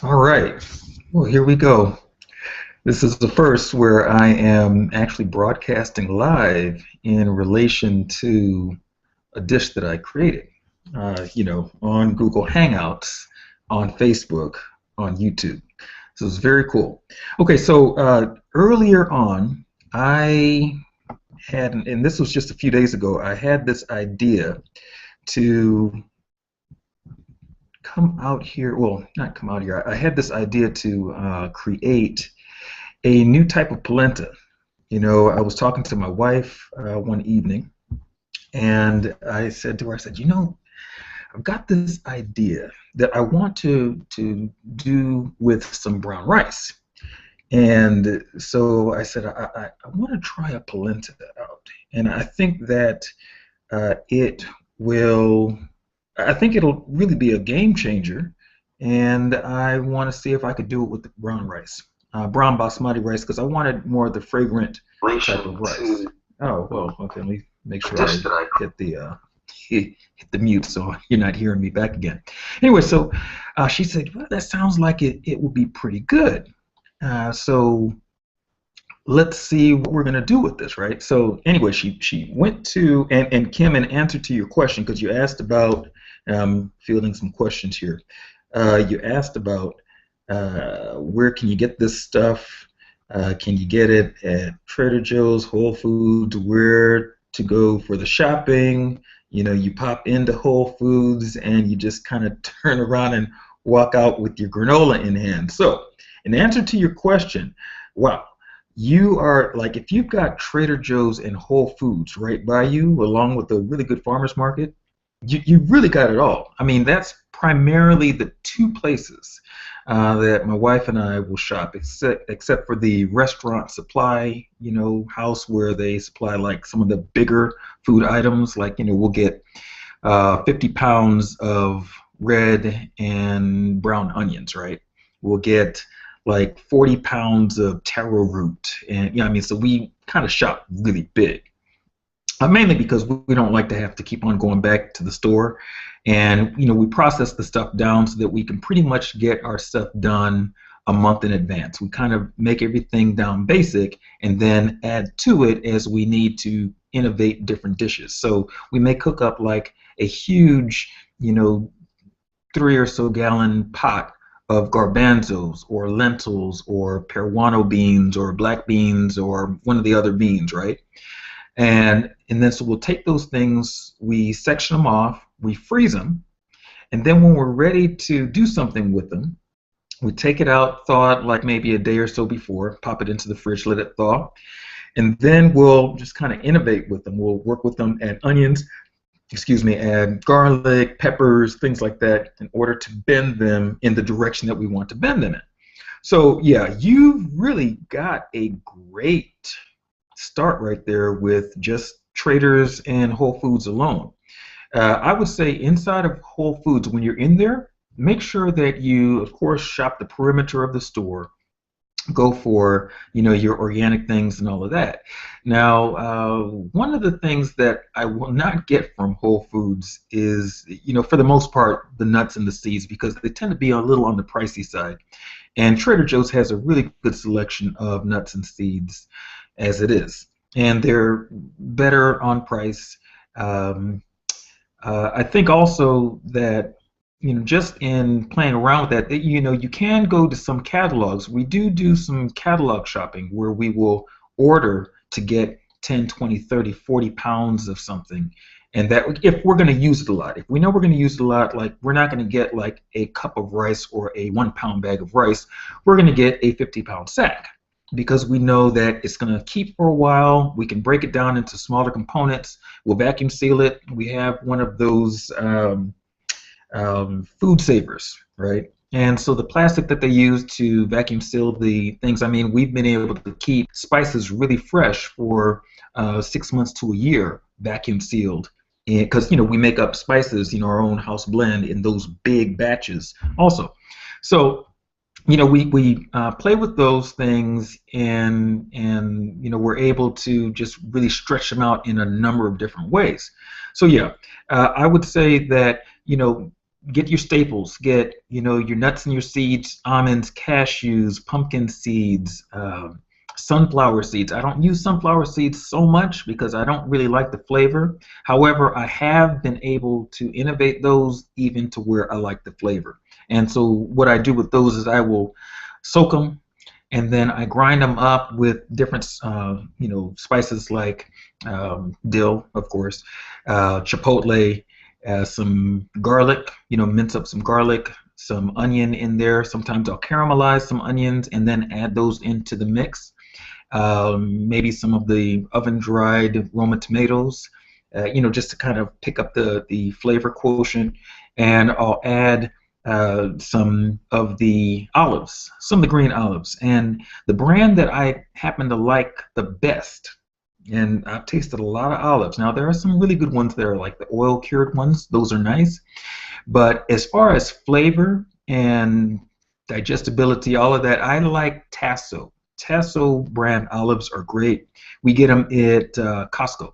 All right. Well, here we go. This is the first where I am actually broadcasting live in relation to a dish that I created, on Google Hangouts, on Facebook, on YouTube. So it's very cool. Okay, so earlier on, I had, and this was just a few days ago, I had this idea to come out here. Well, not come out here. I had this idea to create a new type of polenta. I was talking to my wife one evening, and I said to her, I said, I've got this idea that I want to do with some brown rice. And so I said, I want to try a polenta out, and I think that it will. I think it'll really be a game changer, and I want to see if I could do it with the brown rice, brown basmati rice, because I wanted more of the fragrant type of rice. Oh, well, okay. Let me make sure I hit the hit the mute so you're not hearing me back again. Anyway, so she said, well, that sounds like it will be pretty good. So let's see what we're going to do with this, right? So anyway, she went to, and Kim, in answer to your question, because you asked about, fielding some questions here, you asked about where can you get this stuff? Can you get it at Trader Joe's, Whole Foods, where to go for the shopping? You pop into Whole Foods and you just kind of turn around and walk out with your granola in hand. So in answer to your question, wow, you are like, if you've got Trader Joe's and Whole Foods right by you, along with a really good farmer's market, you really got it all. I mean, that's primarily the two places that my wife and I will shop, except for the restaurant supply, house where they supply like some of the bigger food items. Like, we'll get 50 pounds of red and brown onions, right? We'll get like 40 pounds of taro root, and I mean, so we kind of shop really big. Mainly because we don't like to have to keep on going back to the store, and we process the stuff down so that we can pretty much get our stuff done a month in advance. We kind of make everything down basic and then add to it as we need to innovate different dishes. So we may cook up like a huge, 3 or so gallon pot of garbanzos or lentils or peruano beans or black beans or one of the other beans, right? And then so we'll take those things, we section them off, we freeze them, and then when we're ready to do something with them, we take it out, thaw it like maybe a day or so before, pop it into the fridge, let it thaw, and then we'll just kind of innovate with them. We'll work with them, add onions, add garlic, peppers, things like that, in order to bend them in the direction that we want to bend them in. So yeah, you've really got a great start right there with just Traders and Whole Foods alone. I would say inside of Whole Foods, when you're in there, make sure that you, of course, shop the perimeter of the store. Go for your organic things and all of that. Now, one of the things that I will not get from Whole Foods is, for the most part, the nuts and the seeds, because they tend to be a little on the pricey side. And Trader Joe's has a really good selection of nuts and seeds as it is, and they're better on price. Um, I think also that just in playing around with that, you can go to some catalogs. We do some catalog shopping where we will order to get 10, 20, 30, 40 pounds of something, and that if we're going to use it a lot, if we know we're going to use it a lot, like we're not going to get like a cup of rice or a 1 pound bag of rice, we're going to get a 50-pound sack, because we know that it's going to keep for a while. We can break it down into smaller components. We'll vacuum seal it. We have one of those food savers, right? And so the plastic that they use to vacuum seal the things, I mean, we've been able to keep spices really fresh for 6 months to a year, vacuum sealed. Because we make up spices, our own house blend in those big batches also. So we play with those things, and we're able to just really stretch them out in a number of different ways. So yeah, I would say that get your staples. Get, your nuts and your seeds, almonds, cashews, pumpkin seeds, sunflower seeds. I don't use sunflower seeds so much because I don't really like the flavor. However, I have been able to innovate those even to where I like the flavor. And so what I do with those is I will soak them, and then I grind them up with different, spices like dill, of course, chipotle, some garlic, mince up some garlic, some onion in there. Sometimes I'll caramelize some onions and then add those into the mix. Maybe some of the oven-dried Roma tomatoes, just to kind of pick up the flavor quotient. And I'll add some of the olives, some of the green olives. And the brand that I happen to like the best, and I've tasted a lot of olives. Now, there are some really good ones that are like the oil-cured ones. Those are nice. But as far as flavor and digestibility, all of that, I like Tasso. Tasso brand olives are great. We get them at Costco.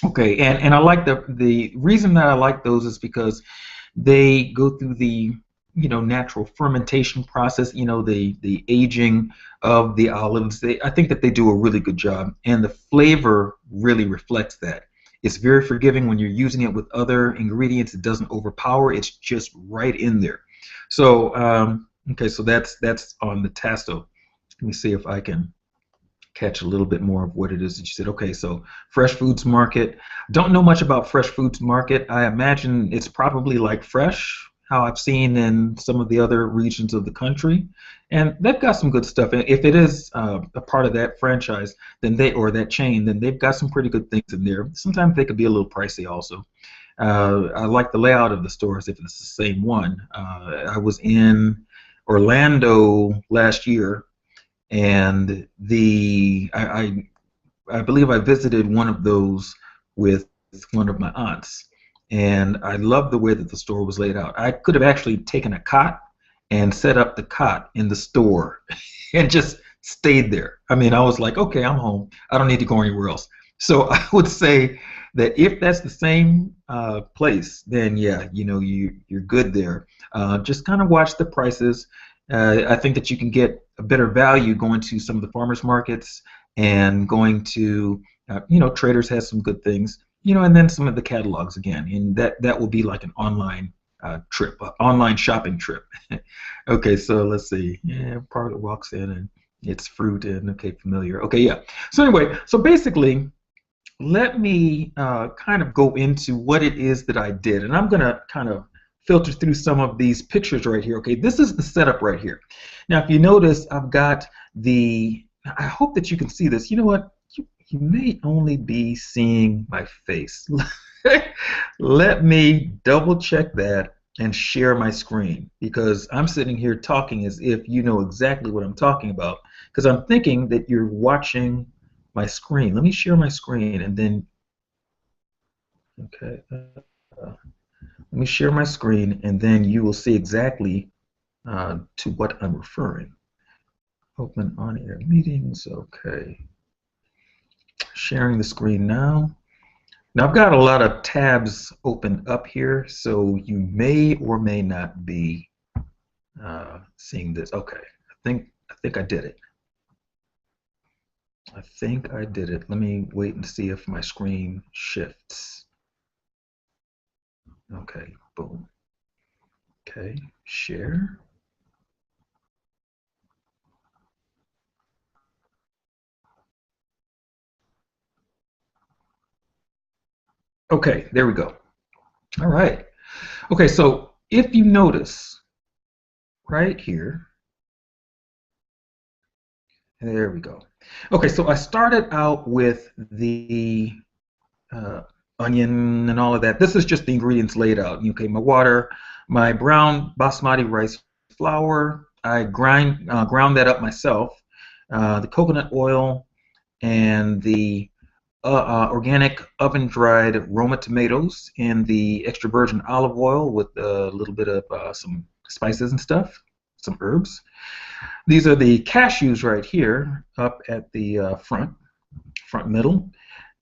Okay, and I like the reason that I like those is because they go through the natural fermentation process, the aging of the olives. I think that they do a really good job, and the flavor really reflects that. It's very forgiving when you're using it with other ingredients. It doesn't overpower. It's just right in there. So okay, so that's on the Tasto. Let me see if I can catch a little bit more of what it is that you said. Okay, so Fresh Foods Market. Don't know much about Fresh Foods Market. I imagine it's probably like Fresh, how I've seen in some of the other regions of the country. And they've got some good stuff. And if it is a part of that franchise, then or that chain, then they've got some pretty good things in there. Sometimes they could be a little pricey also. I like the layout of the stores if it's the same one. I was in Orlando last year, and I believe I visited one of those with one of my aunts, and I loved the way that the store was laid out. I could have actually taken a cot and set up the cot in the store and just stayed there. I mean, I was like, okay, I'm home. I don't need to go anywhere else. So I would say that if that's the same place, then yeah, you're good there. Just kind of watch the prices. I think that you can get a better value going to some of the farmers markets and going to, Traders has some good things, and then some of the catalogs again, and that will be like an online trip, online shopping trip. Okay, so let's see. Yeah, part that walks in and it's fruit and okay, familiar. Okay, yeah. So anyway, so basically, let me kind of go into what it is that I did, and I'm gonna kind of filter through some of these pictures right here. Okay, this is the setup right here. Now, if you notice, I've got I hope that you can see this. You know what? You may only be seeing my face. Let me double check that and share my screen, because I'm sitting here talking as if you know exactly what I'm talking about, because I'm thinking that you're watching my screen. Let me share my screen and then, okay. Let me share my screen, and then you will see exactly to what I'm referring. Open on-air meetings. Okay. Sharing the screen now. Now I've got a lot of tabs open up here, so you may or may not be seeing this. Okay. I think I did it. I think I did it. Let me wait and see if my screen shifts. Okay, boom. Okay, share. Okay, there we go. All right. Okay, so if you notice right here, there we go. Okay, so I started out with the onion and all of that. This is just the ingredients laid out. Okay, my water, my brown basmati rice flour. I ground that up myself. The coconut oil and the organic oven-dried Roma tomatoes and the extra virgin olive oil with a little bit of some spices and stuff, some herbs. These are the cashews right here up at the front middle.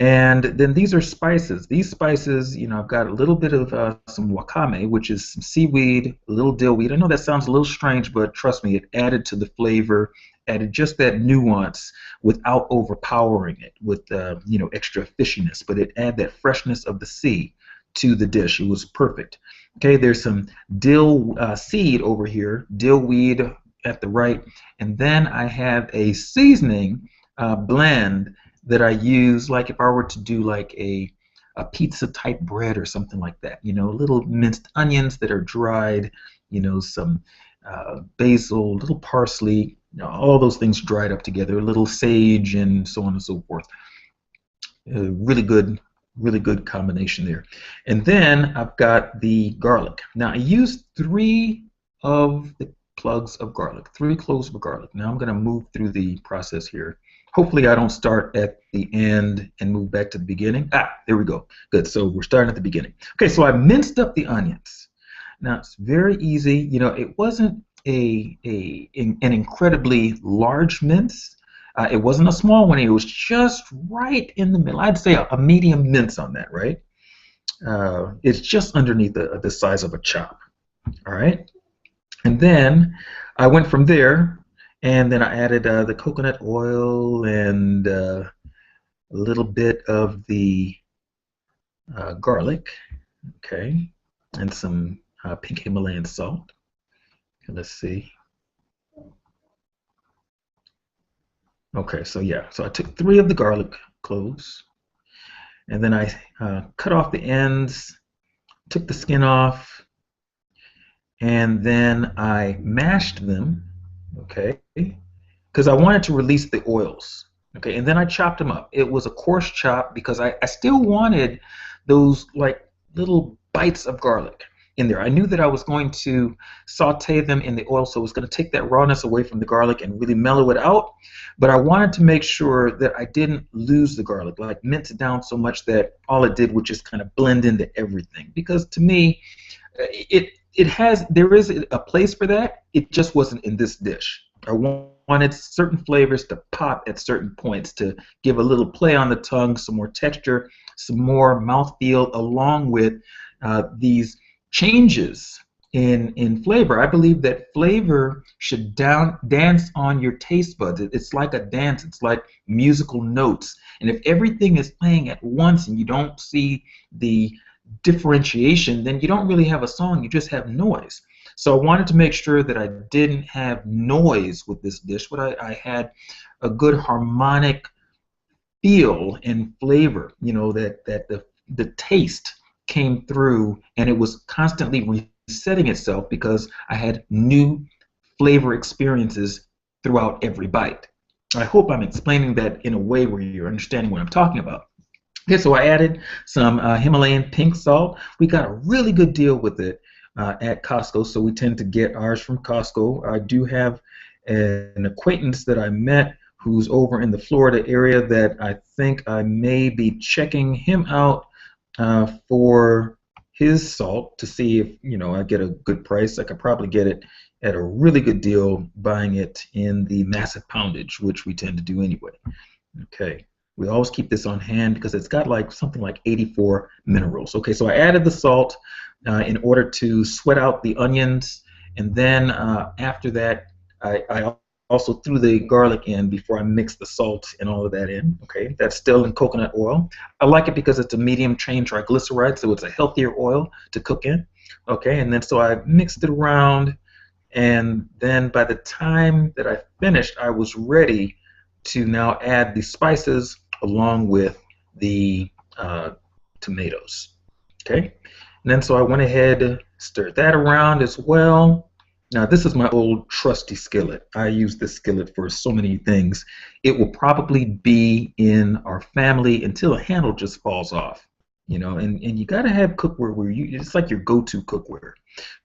And then these are spices. These spices, I've got a little bit of some wakame, which is some seaweed, a little dill weed. I know that sounds a little strange, but trust me, it added to the flavor, added just that nuance without overpowering it with, extra fishiness. But it added that freshness of the sea to the dish. It was perfect. Okay, there's some dill seed over here, dill weed at the right, and then I have a seasoning blend that I use, like if I were to do like a pizza type bread or something like that. Little minced onions that are dried, some basil, little parsley, all those things dried up together, a little sage, and so on and so forth. Really good combination there. And then I've got the garlic. Now I used 3 of the cloves of garlic. Now I'm going to move through the process here. Hopefully I don't start at the end and move back to the beginning. There we go. Good. So we're starting at the beginning. Okay, so I minced up the onions. Now it's very easy. It wasn't an incredibly large mince. It wasn't a small one. It was just right in the middle. I'd say a medium mince on that, right? It's just underneath the size of a chop. All right. And then I went from there, and then I added the coconut oil and a little bit of the garlic, okay, and some pink Himalayan salt. Okay, let's see. Okay, so yeah, so I took 3 of the garlic cloves, and then I cut off the ends, took the skin off, and then I mashed them, okay, because I wanted to release the oils, okay, and then I chopped them up. It was a coarse chop because I still wanted those like little bites of garlic in there. I knew that I was going to saute them in the oil, so it was going to take that rawness away from the garlic and really mellow it out. But I wanted to make sure that I didn't lose the garlic, like mince it down so much that all it did was just kind of blend into everything. Because to me, there is a place for that. It just wasn't in this dish. I wanted certain flavors to pop at certain points to give a little play on the tongue, some more texture, some more mouthfeel, along with these changes in flavor. I believe that flavor should dance on your taste buds. It's like a dance. It's like musical notes. And if everything is playing at once and you don't see the differentiation, then you don't really have a song. You just have noise. So I wanted to make sure that I didn't have noise with this dish, but I had a good harmonic feel and flavor. That the taste came through, and it was constantly resetting itself because I had new flavor experiences throughout every bite. I hope I'm explaining that in a way where you're understanding what I'm talking about. Okay, so I added some Himalayan pink salt. We got a really good deal with it at Costco, so we tend to get ours from Costco. I do have an acquaintance that I met who's over in the Florida area that I think I may be checking him out for his salt to see if I get a good price. I could probably get it at a really good deal buying it in the massive poundage, which we tend to do anyway. Okay, we always keep this on hand because it's got like something like 84 minerals. Okay, so I added the salt in order to sweat out the onions, and then after that I also threw the garlic in before I mixed the salt and all of that in. Okay, that's still in coconut oil. I like it because it's a medium chain triglyceride, so it's a healthier oil to cook in. Okay, and then so I mixed it around, and then by the time that I finished, I was ready to now add the spices along with the tomatoes. Okay, and then so I went ahead, stirred that around as well. Now this is my old trusty skillet. I use this skillet for so many things. It will probably be in our family until a handle just falls off. And you gotta have cookware where it's like your go-to cookware.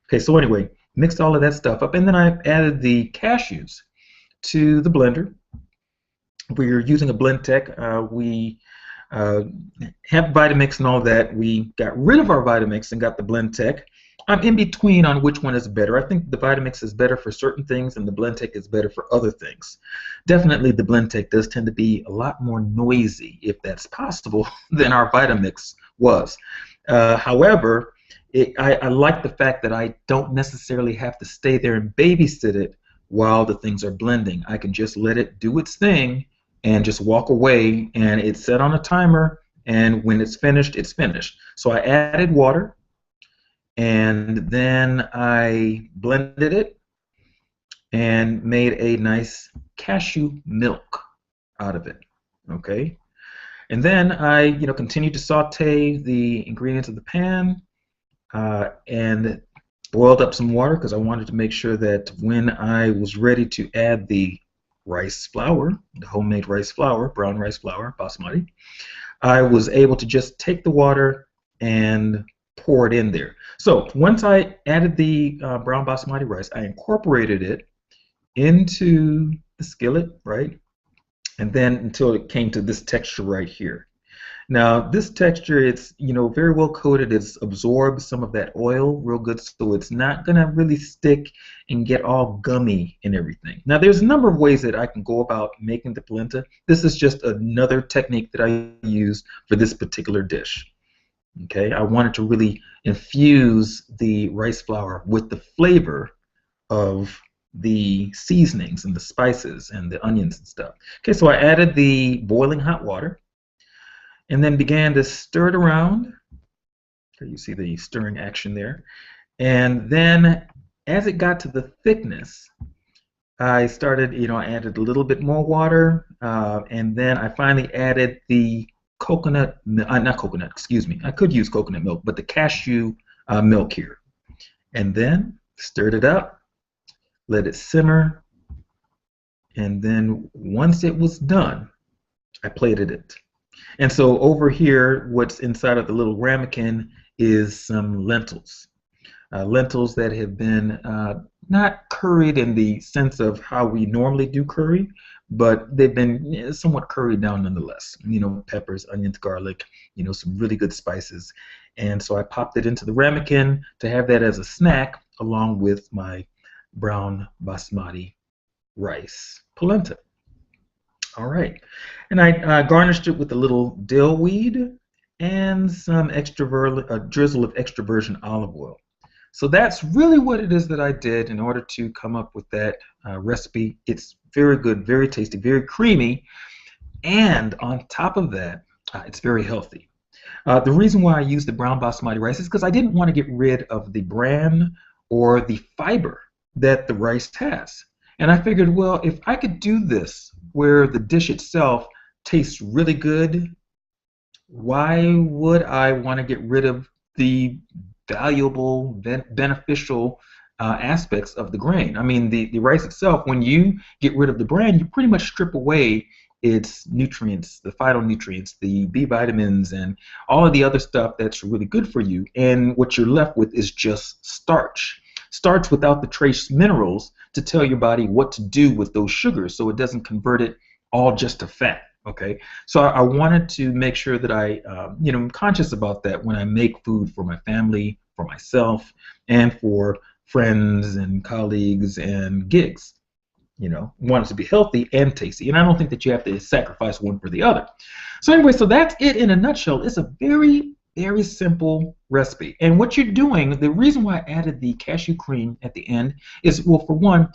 Okay, so anyway, mixed all of that stuff up, and then I added the cashews to the blender. We're using a Blendtec. We have Vitamix and all that. We got rid of our Vitamix and got the Blendtec. I'm in between on which one is better. I think the Vitamix is better for certain things and the Blendtec is better for other things. Definitely the Blendtec does tend to be a lot more noisy, if that's possible, than our Vitamix was. However, I like the fact that I don't necessarily have to stay there and babysit it while the things are blending. I can just let it do its thing and just walk away, and it's set on a timer, and when it's finished, it's finished. So I added water, and then I blended it and made a nice cashew milk out of it. Okay, and then I, continued to saute the ingredients of the pan and boiled up some water because I wanted to make sure that when I was ready to add the rice flour, the homemade rice flour, brown rice flour, basmati, I was able to just take the water and pour it in there. So once I added the brown basmati rice, I incorporated it into the skillet, right? And then until it came to this texture right here. Now this texture, it's very well coated. It's absorbed some of that oil real good, so it's not gonna really stick and get all gummy and everything. Now there's a number of ways that I can go about making the polenta. This is just another technique that I use for this particular dish. Okay, I wanted to really infuse the rice flour with the flavor of the seasonings and the spices and the onions and stuff. Okay, so I added the boiling hot water and then began to stir it around. Okay, you see the stirring action there. And then as it got to the thickness, I started, I added a little bit more water, and then I finally added the coconut, not coconut, excuse me. I could use coconut milk, but the cashew milk here. And then stirred it up, let it simmer, and then once it was done, I plated it. And so over here, what's inside of the little ramekin is some lentils. Lentils that have been not curried in the sense of how we normally do curry, but they've been somewhat curried down nonetheless. Peppers, onions, garlic, some really good spices. And so I popped it into the ramekin to have that as a snack along with my brown basmati rice polenta. All right, and I garnished it with a little dill weed and some a drizzle of extra virgin olive oil. So that's really what it is that I did in order to come up with that recipe. It's very good, very tasty, very creamy, and on top of that, it's very healthy. The reason why I used the brown basmati rice is because I didn't want to get rid of the bran or the fiber that the rice has. And I figured, well, if I could do this where the dish itself tastes really good, why would I want to get rid of the valuable, beneficial aspects of the grain? I mean, the rice itself, when you get rid of the bran, you pretty much strip away its nutrients, the phytonutrients, the B vitamins, and all of the other stuff that's really good for you. And what you're left with is just starch. Starch without the trace minerals to tell your body what to do with those sugars so it doesn't convert it all just to fat. Okay, so I wanted to make sure that I'm conscious about that when I make food for my family, for myself, and for friends and colleagues and gigs. Want it to be healthy and tasty, and I don't think that you have to sacrifice one for the other. So anyway, so that's it in a nutshell. It's a very, very simple recipe, and what you're doing, the reason why I added the cashew cream at the end is, well, for one,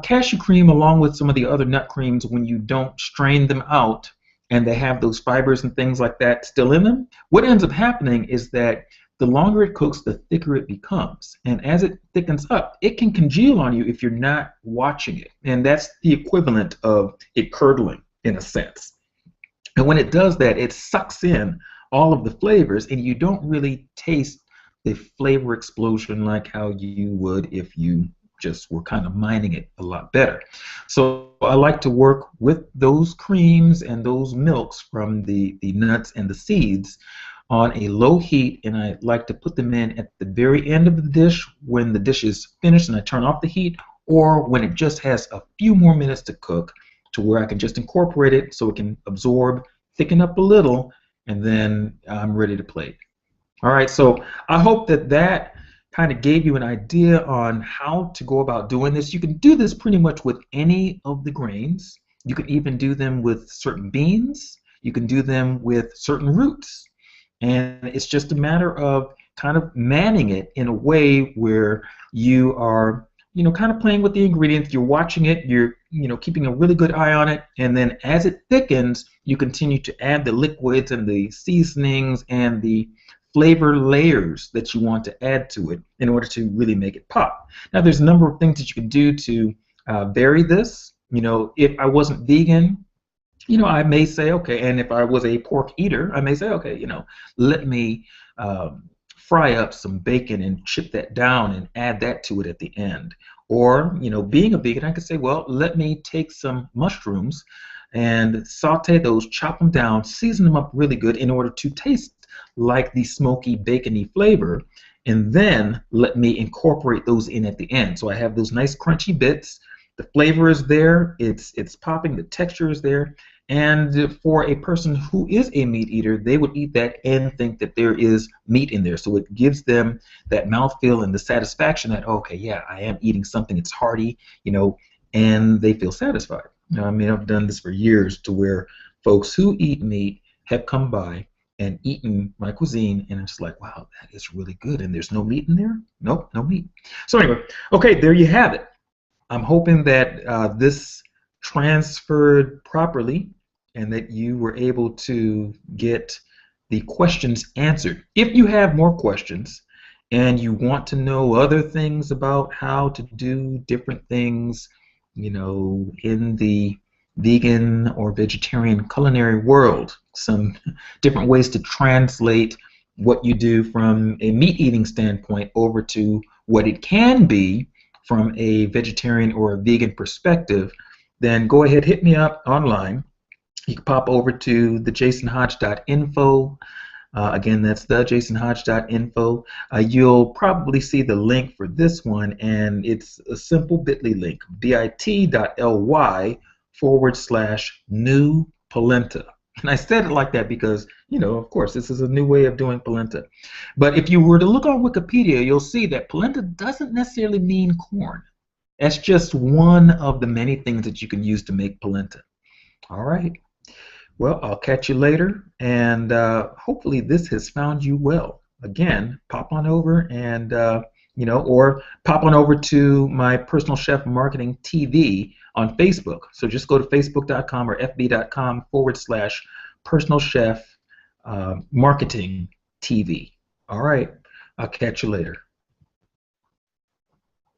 cashew cream, along with some of the other nut creams, when you don't strain them out and they have those fibers and things like that still in them, what ends up happening is that the longer it cooks, the thicker it becomes. And as it thickens up, it can congeal on you if you're not watching it. And that's the equivalent of it curdling in a sense. And when it does that, it sucks in all of the flavors, and you don't really taste the flavor explosion like how you would if you just were kind of mining it a lot better. So I like to work with those creams and those milks from the nuts and the seeds on a low heat, and I like to put them in at the very end of the dish when the dish is finished and I turn off the heat, or when it just has a few more minutes to cook, to where I can just incorporate it so it can absorb, thicken up a little, and then I'm ready to plate. All right, so I hope that kind of gave you an idea on how to go about doing this. You can do this pretty much with any of the grains. You can even do them with certain beans. You can do them with certain roots. And it's just a matter of kind of manning it in a way where you are, kind of playing with the ingredients. You're watching it. You're, keeping a really good eye on it. And then as it thickens, you continue to add the liquids and the seasonings and the flavor layers that you want to add to it in order to really make it pop. Now, there's a number of things that you can do to vary this. If I wasn't vegan, I may say, okay, and if I was a pork eater, I may say, okay, let me fry up some bacon and chip that down and add that to it at the end. Or, being a vegan, I could say, well, let me take some mushrooms and saute those, chop them down, season them up really good in order to taste like the smoky, bacony flavor, and then let me incorporate those in at the end. So I have those nice crunchy bits. The flavor is there. It's popping. The texture is there. And for a person who is a meat eater, they would eat that and think that there is meat in there. So it gives them that mouthfeel and the satisfaction that, okay, yeah, I am eating something that's hearty, and they feel satisfied. I've done this for years to where folks who eat meat have come by and eaten my cuisine, and it's like, wow, that is really good. And there's no meat in there? Nope, no meat. So anyway, okay, there you have it. I'm hoping that this transferred properly and that you were able to get the questions answered. If you have more questions and you want to know other things about how to do different things, in the vegan or vegetarian culinary world, some different ways to translate what you do from a meat eating standpoint over to what it can be from a vegetarian or a vegan perspective, then go ahead, hit me up online. You can pop over to thejasonhodge.info. Again, that's thejasonhodge.info. You'll probably see the link for this one, and it's a simple bit.ly link, bit.ly/new polenta. And I said it like that because, of course, this is a new way of doing polenta. But if you were to look on Wikipedia, you'll see that polenta doesn't necessarily mean corn. That's just one of the many things that you can use to make polenta. All right. Well, I'll catch you later, and hopefully this has found you well. Again, pop on over and, or pop on over to my Personal Chef Marketing TV on Facebook. So just go to facebook.com or fb.com/Personal Chef Marketing TV. All right, I'll catch you later.